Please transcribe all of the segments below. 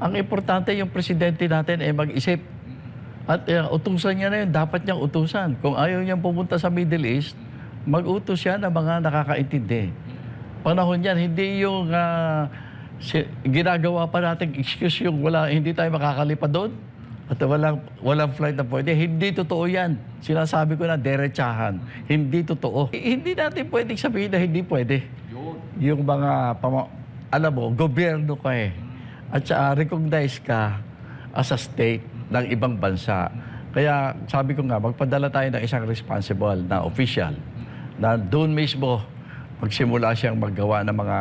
Ang importante yung presidente natin ay mag-isip. At utusan niya na yun, dapat niyang utusan. Kung ayaw niyang pumunta sa Middle East, mag-utos siya ng mga nakakaintindi. Panahon yan, hindi yung ginagawa pa natin excuse yung hindi tayo makakalipad doon at walang flight na pwede. Hindi totoo yan. Sinasabi ko na derechahan. Hindi totoo. Hindi natin pwedeng sabihin na hindi pwede. Yung mga, alam mo, gobyerno ka eh. At recognize ka as a state ng ibang bansa. Kaya sabi ko nga, magpadala tayo ng isang responsible na official na doon mismo magsimula siyang maggawa ng mga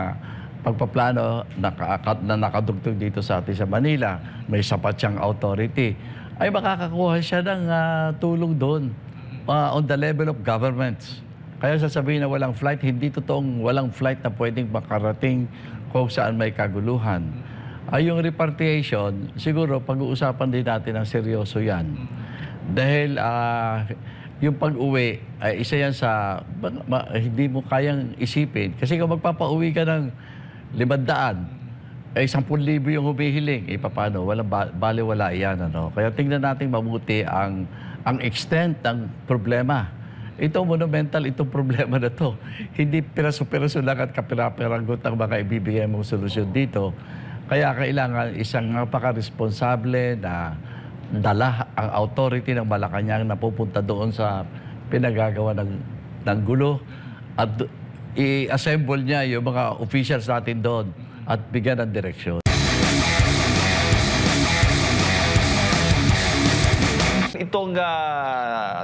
pagpaplano na nakadugtog dito sa atin sa Manila. May sapat siyang authority. Ay makakakuha siya ng tulong doon on the level of governments. Kaya sasabihin na walang flight, hindi totoong walang flight na pwedeng makarating kung saan may kaguluhan. Yung repatriation, siguro pag-uusapan din natin ng seryoso yan. Dahil yung pag-uwi, ay isa yan sa hindi mo kayang isipin. Kasi kung magpapauwi ka ng 500, ay 10,000 yung humihiling. Paano? Baliwala yan. Ano? Kaya tingnan natin mabuti ang extent ng problema. Ito monumental, itong problema na to. Hindi piraso-piraso lang at kapira-piragot ang mga ibibigay mong solusyon dito. Kaya kailangan isang napaka-responsable na dala ang authority ng Malacanang na pupunta doon sa pinagagawa ng gulo at i-assemble niya yung mga officials natin doon at bigyan ng direksyon. Itong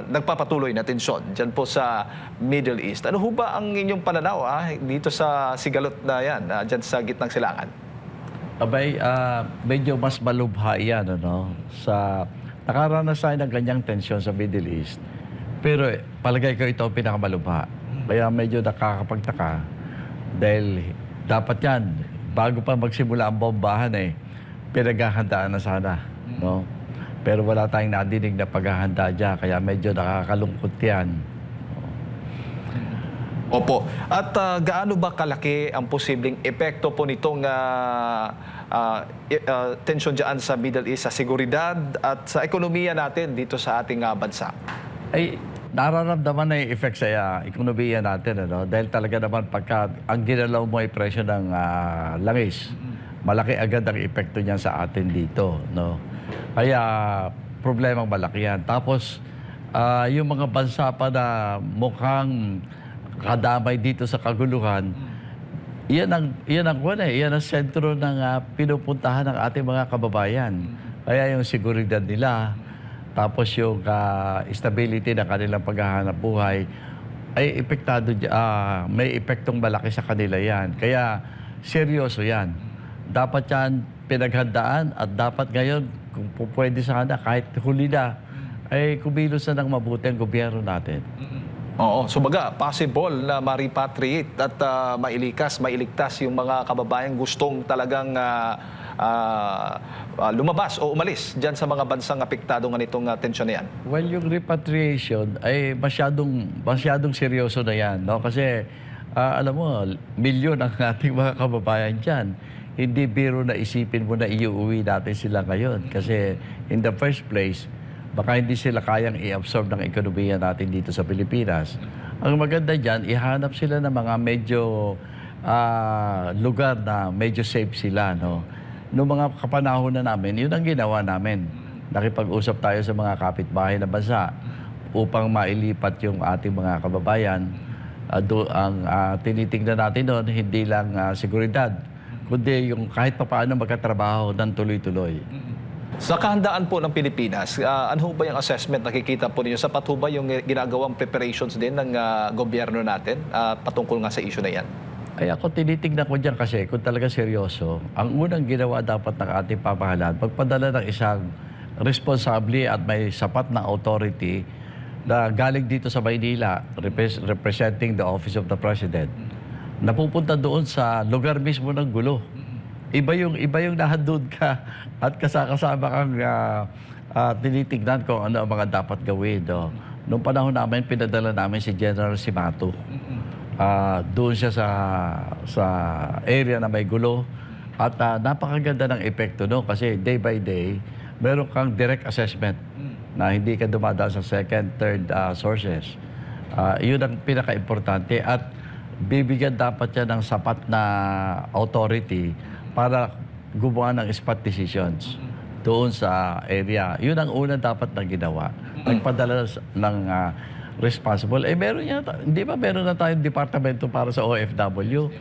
nagpapatuloy na tensyon dyan po sa Middle East. Ano ho ba ang inyong pananaw dito sa sigalot na yan, dyan sa gitnang silangan? Abay, medyo mas malubha yan, ano? Nakaranas tayo ng ganyang tensyon sa Middle East. Pero palagay ko ito ang pinakamalubha. Kaya medyo nakakapagtaka. Dahil dapat yan, bago pa magsimula ang bombahan pinaghahandaan na sana. No? Pero wala tayong nadinig na paghahanda dyan. Kaya medyo nakakalungkot yan. Opo. At gaano ba kalaki ang posibleng epekto po nitong tensyon dyan sa Middle East, sa seguridad at sa ekonomiya natin dito sa ating bansa? Ay, nararamdaman na yung effect sa ekonomiya natin. Ano? Dahil talaga naman pagka ang ginalaw mo ay presyo ng langis, malaki agad ang epekto niya sa atin dito. No? Kaya problemang malaki yan. Tapos, yung mga bansa pa na mukhang kadamay dito sa kaguluhan, yan ang sentro ng pinupuntahan ng ating mga kababayan. Kaya yung seguridad nila, tapos yung stability ng kanilang paghahanap buhay, ay epektado, may epektong malaki sa kanila yan. Kaya seryoso yan. Dapat yan pinaghandaan at dapat ngayon, kung pwede sana, kahit huli na, ay kumilos na ng mabuti ang gobyerno natin. Oo, so baga, possible na ma-repatriate at mailigtas yung mga kababayang gustong talagang lumabas o umalis dyan sa mga bansang apektado nga nitong tensyon na yan? Well, yung repatriation ay masyadong seryoso na yan. No? Kasi, alam mo, milyon ang ating mga kababayan dyan. Hindi biro na isipin mo na iuwi natin sila ngayon. Kasi in the first place, baka hindi sila kayang i-absorb ng ekonomiya natin dito sa Pilipinas. Ang maganda dyan, ihanap sila ng mga medyo lugar na medyo safe sila. No? Noong mga kapanahon na namin, yun ang ginawa namin. Nakipag-usap tayo sa mga kapitbahay na bansa upang mailipat yung ating mga kababayan. Ang tinitingnan natin doon, hindi lang seguridad, kundi yung kahit papaano magkatrabaho ng tuloy-tuloy. Sa kahandaan po ng Pilipinas, ano ba yung assessment nakikita po ninyo? Sapat ba yung ginagawang preparations din ng gobyerno natin patungkol nga sa issue na yan? Ay ako tinitignan ko dyan kasi kung talaga seryoso, ang unang ginawa dapat ng ating pamahalaan, pagpadala ng isang responsable at may sapat na authority na galing dito sa Maynila, representing the Office of the President, napupunta doon sa lugar mismo ng gulo. Iba yung nahandun ka at kasama kang tinitignan kung ano ang mga dapat gawin. No? Noong panahon namin, pinadala namin si General Simato. Doon siya sa area na may gulo At napakaganda ng epekto no kasi day by day, meron kang direct assessment na hindi ka dumadaan sa second, third sources. Yun ang pinaka-importante at bibigyan dapat yan ng sapat na authority para gumawa ng spot decisions doon sa area. Yun ang una dapat na ginawa. Nagpadala ng responsible. Meron yan, hindi ba meron na tayong departamento para sa OFW?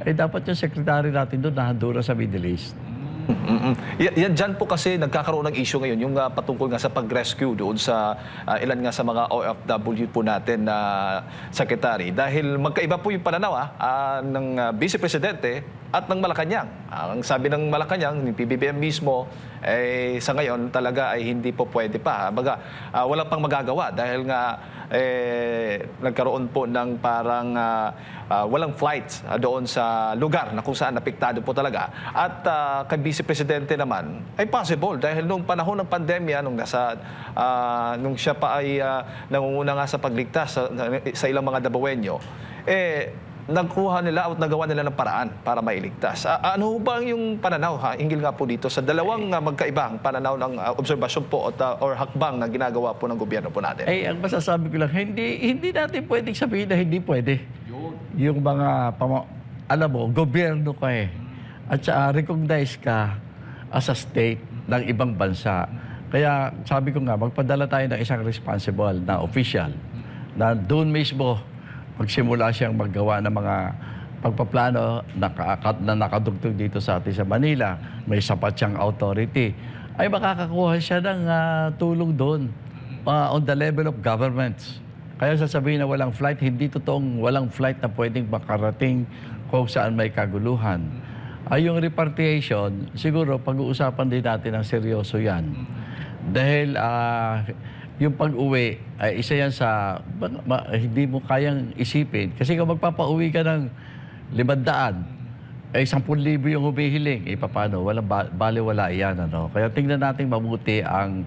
Dapat yung secretary natin doon nahandura sa Middle East. Yan dyan po kasi nagkakaroon ng issue ngayon, yung patungkol nga sa pag-rescue doon sa ilan nga sa mga OFW po natin na secretary. Dahil magkaiba po yung pananaw ng Vice Presidente at ng Malacanang. Ang sabi ng Malacanang, ng PBBM mismo, sa ngayon talaga ay hindi po pwede pa. Baga, wala pang magagawa dahil nga nagkaroon po ng parang walang flights doon sa lugar na kung saan napiktado po talaga. At kay Vice Presidente naman ay possible dahil nung panahon ng pandemya, nung siya pa ay nangunguna nga sa pagligtas sa ilang mga Dabawenyo, nagkuha nila at nagawa nila ng paraan para mailigtas. Ano ba yung pananaw hinggil nga po dito sa dalawang magkaibang pananaw ng obserbasyon po or hakbang na ginagawa po ng gobyerno po natin? Ang masasabi ko lang, hindi natin pwedeng sabihin na hindi pwede. Yung mga, alam mo, gobyerno ka at recognize ka as a state ng ibang bansa. Kaya sabi ko nga, magpadala tayo ng isang responsible na official na doon mismo magsimula siyang maggawa ng mga pagpaplano na nakadugtog dito sa atin sa Manila. May sapat siyang authority. Ay makakakuha siya ng tulong doon on the level of governments. Kaya sasabihin na walang flight, hindi totoong walang flight na pwedeng makarating kung saan may kaguluhan. Yung repatriation, siguro pag-uusapan din natin ng seryoso yan. Dahil yung pag-uwi ay isa yan sa hindi mo kayang isipin. Kasi kung magpapauwi ka ng 500, 10,000 yung humihiling, paano? Walang baliwala yan. Kaya tingnan natin mabuti ang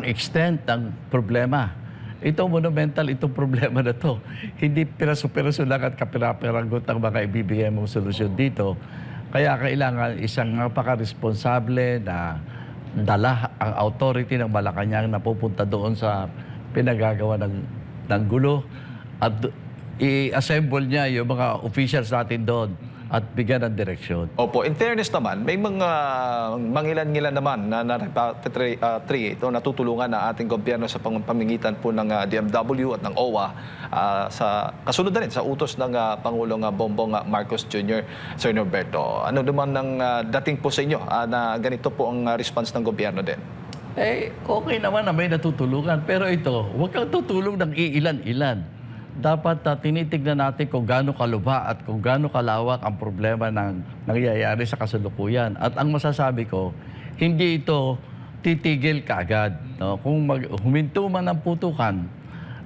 extent ng problema. Ito monumental, itong problema na to. Hindi piraso-piraso lang at kapira-piragot ang mga ibibigay mong solusyon dito. Kaya kailangan isang napaka-responsable na dala ang authority ng Malacanang na pupunta doon sa pinagagawa ng gulo at i-assemble niya yung mga officials natin doon at bigyan ng direksyon. Opo, in fairness naman, may mga mangilan-ngilan naman na repatriate o natutulungan na ating gobyerno sa pamamagitan po ng DMW at ng OWA sa kasunod na rin sa utos ng Pangulong Bongbong Marcos Jr. Sir Norberto. Ano naman ang dating po sa inyo na ganito po ang response ng gobyerno din? Okay naman na may natutulungan. Pero ito, huwag kang tutulong ng iilan-ilan. Dapat tinitignan natin kung gaano kalubha at kung gaano kalawak ang problema ng nangyayari sa kasalukuyan. At ang masasabi ko, hindi ito titigil kaagad. Kung huminto man ang putukan,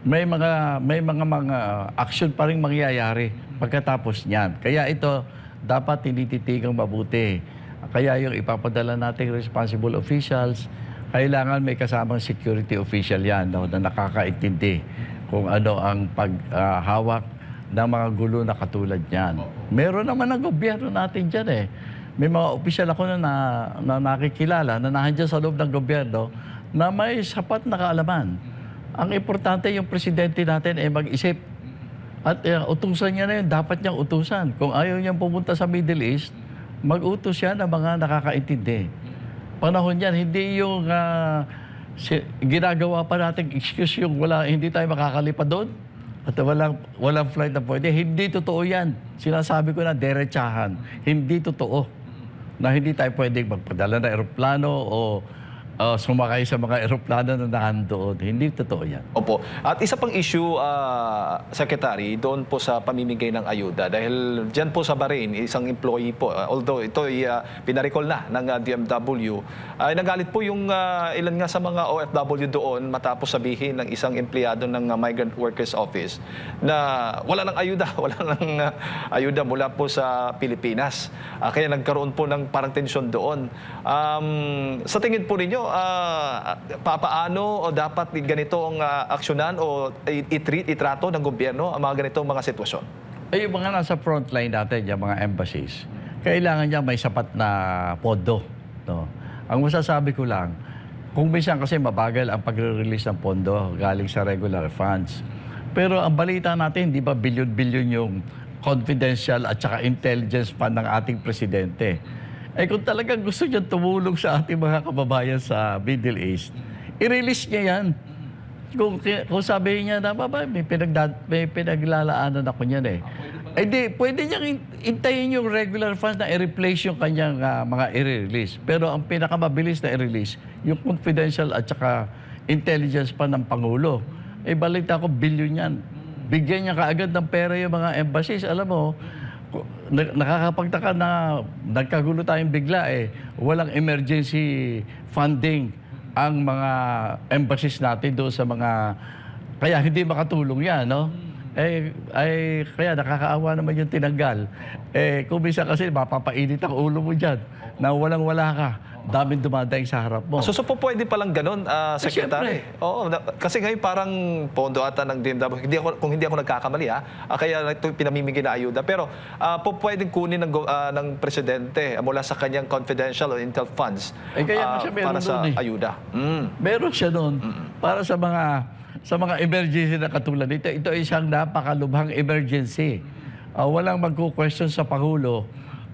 may mga action pa rin mangyayari pagkatapos niyan. Kaya ito, dapat tinititigang mabuti. Kaya yung ipapadala nating responsible officials, kailangan may kasamang security official yan na nakakaintindi kung ano ang paghawak ng mga gulo na katulad niyan. Meron naman ang gobyerno natin dyan May mga opisyal ako na nakikilala na nandiyan sa loob ng gobyerno na may sapat na kaalaman. Ang importante yung presidente natin mag-isip. At utusan niya na yun, dapat niyang utusan. Kung ayaw niyang pumunta sa Middle East, mag-utos siya ng mga nakakaintindi. Panahon yan, hindi yung ginagawa pa natin excuse yung hindi tayo makakalipad doon at walang flight na pwede. Hindi totoo yan. Sinasabi ko na derechahan. Hindi totoo na hindi tayo pwedeng magpadala ng eroplano o sumakay sa mga eroplano na nandoon. Hindi totoo yan. Opo. At isa pang issue, Secretary, doon po sa pamimigay ng ayuda. Dahil dyan po sa Bahrain, isang employee po, although ito ay pinarecall na ng DMW, ay nagalit po yung ilan nga sa mga OFW doon matapos sabihin ng isang empleyado ng Migrant Workers Office na wala nang ayuda, wala nang ayuda mula po sa Pilipinas. Kaya nagkaroon po ng parang tensyon doon. Sa tingin po ninyo, papaano o dapat ganito ang aksyonan o itrato ng gobyerno ang mga ganitong mga sitwasyon? Yung mga nasa frontline natin, yung mga embassies, kailangan niya may sapat na pondo. No? Ang masasabi ko lang, kung minsan kasi mabagal ang pagre-release ng pondo galing sa regular funds. Pero ang balita natin, di ba bilyon-bilyon yung confidential at saka intelligence fund ng ating presidente. Eh kung talagang gusto niya tumulong sa ating mga kababayan sa Middle East, i-release niya yan. Kung sabihin niya na, may pinaglalaanan ako niyan eh. Eh di, pwede niyang intayin yung regular funds na i-replace yung kanyang mga i-release. Pero ang pinakamabilis na i-release, yung confidential at saka intelligence pa ng Pangulo. Eh balita ko, bilyon yan. Bigyan niya kaagad ng pera yung mga embassies. Alam mo, nakakapagtaka na nagkagulo tayong bigla eh. Walang emergency funding ang mga embassies natin doon sa mga... Kaya hindi makatulong yan, no? Kaya nakakaawa naman yung tinanggal. Kung minsan kasi mapapainit ang ulo mo dyan na walang-wala ka. Daming dumadaing sa harap mo. So po pwede palang ganun, Secretary? Oo, kasi ngayon parang pondo ata ng DMW. Kung hindi ako nagkakamali, kaya ito pinamimigay na ayuda. Pero po pwedeng kunin ng Presidente mula sa kanyang confidential or intel funds kaya siya meron para sa doon ayuda. Meron siya doon para sa mga emergency na katulad nito. Ito ay isang napakalubhang emergency. Walang magko-question sa Pangulo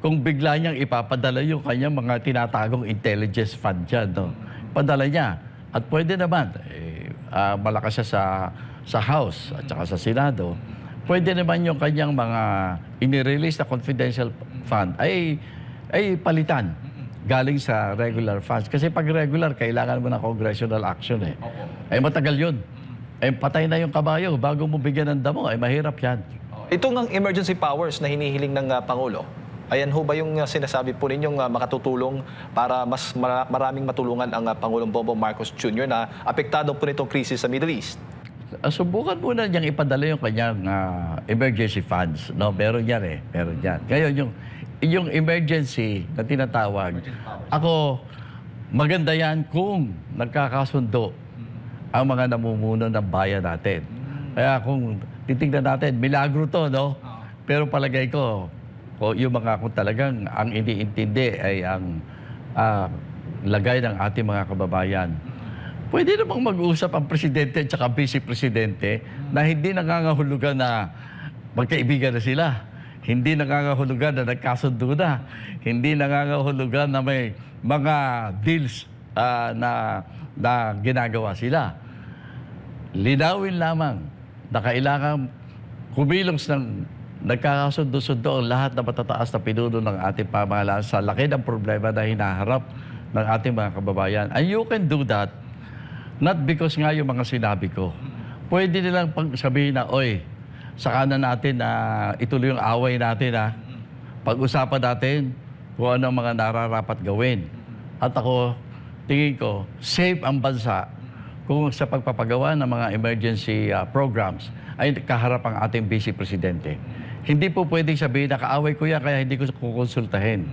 kung bigla niyang ipapadala yung kanyang mga tinatagong intelligence fund dyan. No? Padala niya. At pwede naman, malakas siya sa House at saka sa Senado, pwede naman yung kanyang mga inirelease na confidential fund ay palitan galing sa regular funds. Kasi pag regular, kailangan mo ng congressional action eh. Matagal yun. Patay na yung kabayo. Bago mo bigyan ng damo, mahirap yan. Ito ng emergency powers na hinihiling ng Pangulo, ayan ho ba yung sinasabi po ninyong makatutulong para mas maraming matulungan ang Pangulong Bongbong Marcos Jr. na apektado po nitong krisis sa Middle East? Subukan muna niyang ipadala yung kanyang emergency funds. No, meron yan eh. Meron yan. Ngayon, yung emergency na tinatawag, ako, maganda yan kung nagkakasundo ang mga namumuno ng bayan natin. Kaya kung titignan natin, milagro to, no? Pero palagay ko, yung mga kung talagang ang iniintindi ay ang lagay ng ating mga kababayan, pwede namang mag-uusap ang presidente at saka vice-presidente na hindi nangangahulugan na magkaibigan na sila. Hindi nangangahulugan na nagkasundo na. Hindi nangangahulugan na may mga deals na ginagawa sila. Linawin lamang na kailangan kumilos ng nagkakasundo-sundo ang lahat na matataas na pinuno ng ating pamahalaan sa laki ng problema na hinaharap ng ating mga kababayan. And you can do that not because nga yung mga sinabi ko. Pwede nilang sabihin na, oy, saka na natin na ituloy yung away natin pag-usapan natin kung ano ang mga nararapat gawin. At ako, tingin ko, safe ang bansa kung sa pagpapagawa ng mga emergency programs ay kaharap ang ating vice-presidente. Hindi po pwedeng sabihin na kaaway ko yan kaya hindi ko kukonsultahin.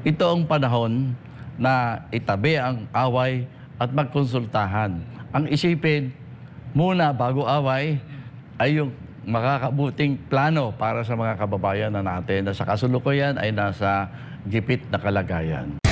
Ito ang panahon na itabi ang away at magkonsultahan. Ang isipin muna bago away ay yung makakabuting plano para sa mga kababayan na natin na sa kasulukuyan ay nasa gipit na kalagayan.